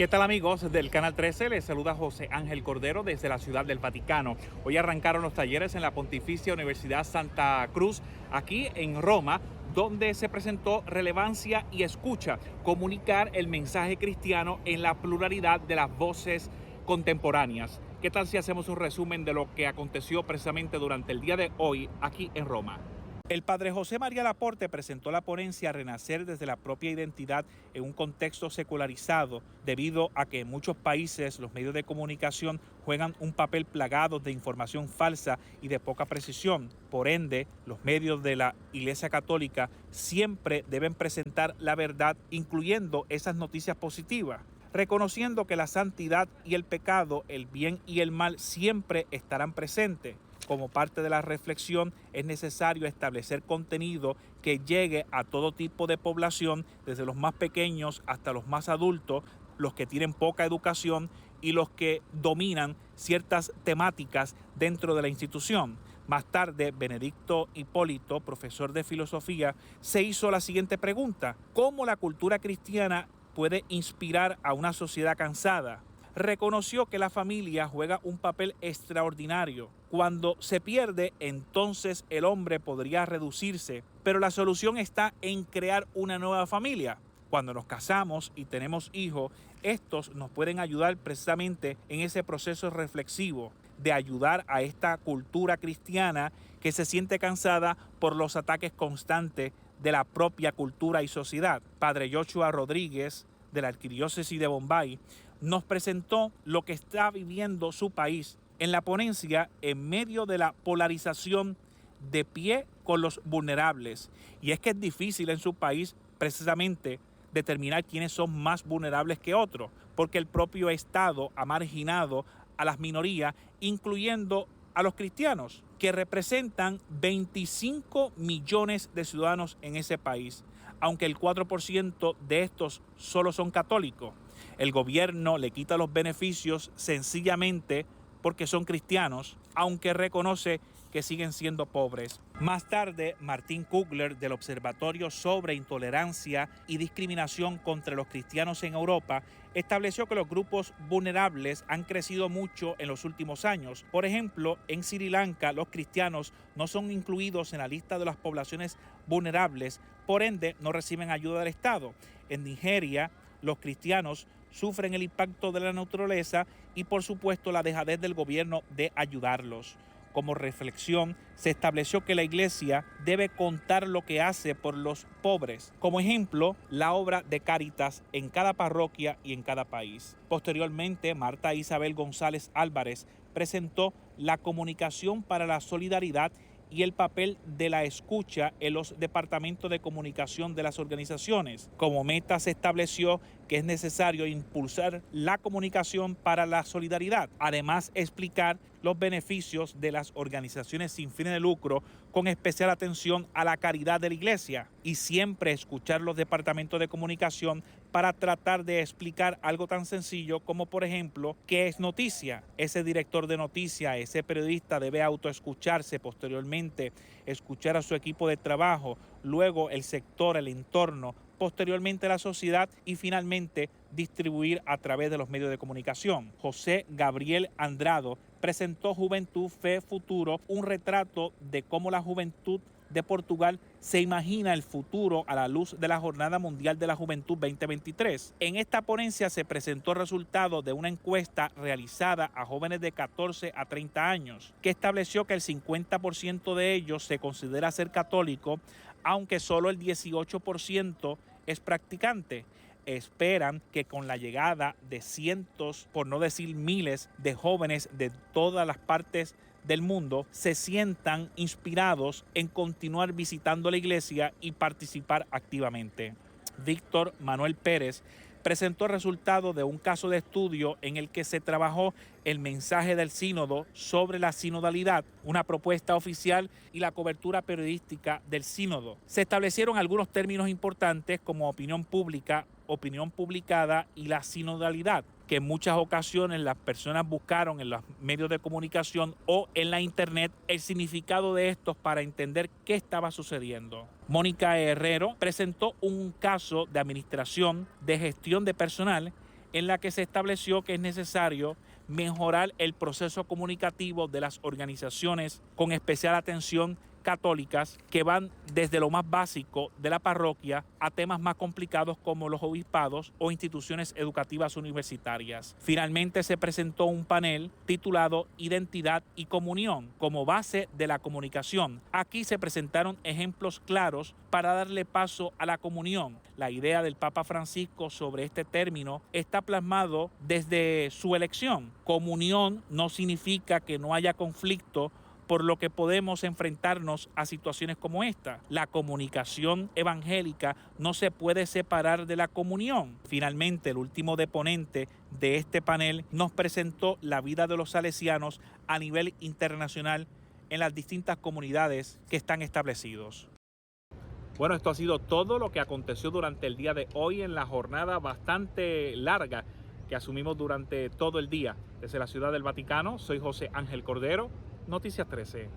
¿Qué tal, amigos del Canal 13? Les saluda José Ángel Cordero desde la Ciudad del Vaticano. Hoy arrancaron los talleres en la Pontificia Universidad Santa Cruz, aquí en Roma, donde se presentó Relevancia y Escucha, comunicar el mensaje cristiano en la pluralidad de las voces contemporáneas. ¿Qué tal si hacemos un resumen de lo que aconteció precisamente durante el día de hoy aquí en Roma? El padre José María Laporte presentó la ponencia Renacer desde la propia identidad en un contexto secularizado, debido a que en muchos países los medios de comunicación juegan un papel plagado de información falsa y de poca precisión. Por ende, los medios de la Iglesia Católica siempre deben presentar la verdad, incluyendo esas noticias positivas, reconociendo que la santidad y el pecado, el bien y el mal siempre estarán presentes. Como parte de la reflexión, es necesario establecer contenido que llegue a todo tipo de población, desde los más pequeños hasta los más adultos, los que tienen poca educación y los que dominan ciertas temáticas dentro de la institución. Más tarde, Benedicto Hipólito, profesor de filosofía, se hizo la siguiente pregunta: ¿cómo la cultura cristiana puede inspirar a una sociedad cansada? Reconoció que la familia juega un papel extraordinario. Cuando se pierde, entonces el hombre podría reducirse, pero la solución está en crear una nueva familia. Cuando nos casamos y tenemos hijos, estos nos pueden ayudar precisamente en ese proceso reflexivo de ayudar a esta cultura cristiana que se siente cansada por los ataques constantes de la propia cultura y sociedad. Padre Joshua Rodríguez, de la Arquidiócesis de Bombay, nos presentó lo que está viviendo su país en la ponencia en medio de la polarización, de pie con los vulnerables. Y es que es difícil en su país precisamente determinar quiénes son más vulnerables que otros, porque el propio Estado ha marginado a las minorías, incluyendo a los cristianos, que representan 25 millones de ciudadanos en ese país, aunque el 4% de estos solo son católicos. El gobierno le quita los beneficios sencillamente porque son cristianos, aunque reconoce que siguen siendo pobres. Más tarde, Martín Kugler, del Observatorio sobre Intolerancia y Discriminación contra los Cristianos en Europa, estableció que los grupos vulnerables han crecido mucho en los últimos años. Por ejemplo, en Sri Lanka, los cristianos no son incluidos en la lista de las poblaciones vulnerables, por ende no reciben ayuda del Estado. En Nigeria, los cristianos sufren el impacto de la naturaleza y, por supuesto, la dejadez del gobierno de ayudarlos. Como reflexión, se estableció que la Iglesia debe contar lo que hace por los pobres. Como ejemplo, la obra de Cáritas en cada parroquia y en cada país. Posteriormente, Marta Isabel González Álvarez presentó la comunicación para la solidaridad y el papel de la escucha en los departamentos de comunicación de las organizaciones. Como meta se estableció que es necesario impulsar la comunicación para la solidaridad. Además, explicar los beneficios de las organizaciones sin fines de lucro, con especial atención a la caridad de la Iglesia, y siempre escuchar los departamentos de comunicación para tratar de explicar algo tan sencillo como, por ejemplo, ¿qué es noticia? Ese director de noticia, ese periodista debe autoescucharse, posteriormente escuchar a su equipo de trabajo, luego el sector, el entorno, posteriormente la sociedad y finalmente distribuir a través de los medios de comunicación. José Gabriel Andrado presentó Juventud, Fe, Futuro, un retrato de cómo la juventud de Portugal se imagina el futuro a la luz de la Jornada Mundial de la Juventud 2023. En esta ponencia se presentó el resultado de una encuesta realizada a jóvenes de 14 a 30 años, que estableció que el 50% de ellos se considera ser católico, aunque solo el 18% es practicante. Esperan que con la llegada de cientos, por no decir miles, de jóvenes de todas las partes del mundo, se sientan inspirados en continuar visitando la iglesia y participar activamente. Víctor Manuel Pérez presentó el resultado de un caso de estudio en el que se trabajó el mensaje del sínodo sobre la sinodalidad, una propuesta oficial y la cobertura periodística del sínodo. Se establecieron algunos términos importantes como opinión pública, opinión publicada y la sinodalidad, que en muchas ocasiones las personas buscaron en los medios de comunicación o en la internet el significado de estos para entender qué estaba sucediendo. Mónica Herrero presentó un caso de administración de gestión de personal en la que se estableció que es necesario mejorar el proceso comunicativo de las organizaciones con especial atención católicas que van desde lo más básico de la parroquia a temas más complicados como los obispados o instituciones educativas universitarias. Finalmente se presentó un panel titulado Identidad y Comunión como base de la comunicación. Aquí se presentaron ejemplos claros para darle paso a la comunión. La idea del Papa Francisco sobre este término está plasmado desde su elección. Comunión no significa que no haya conflicto, por lo que podemos enfrentarnos a situaciones como esta. La comunicación evangélica no se puede separar de la comunión. Finalmente, el último deponente de este panel nos presentó la vida de los salesianos a nivel internacional en las distintas comunidades que están establecidos. Bueno, esto ha sido todo lo que aconteció durante el día de hoy en la jornada bastante larga que asumimos durante todo el día. Desde la Ciudad del Vaticano, soy José Ángel Cordero, Noticias 13.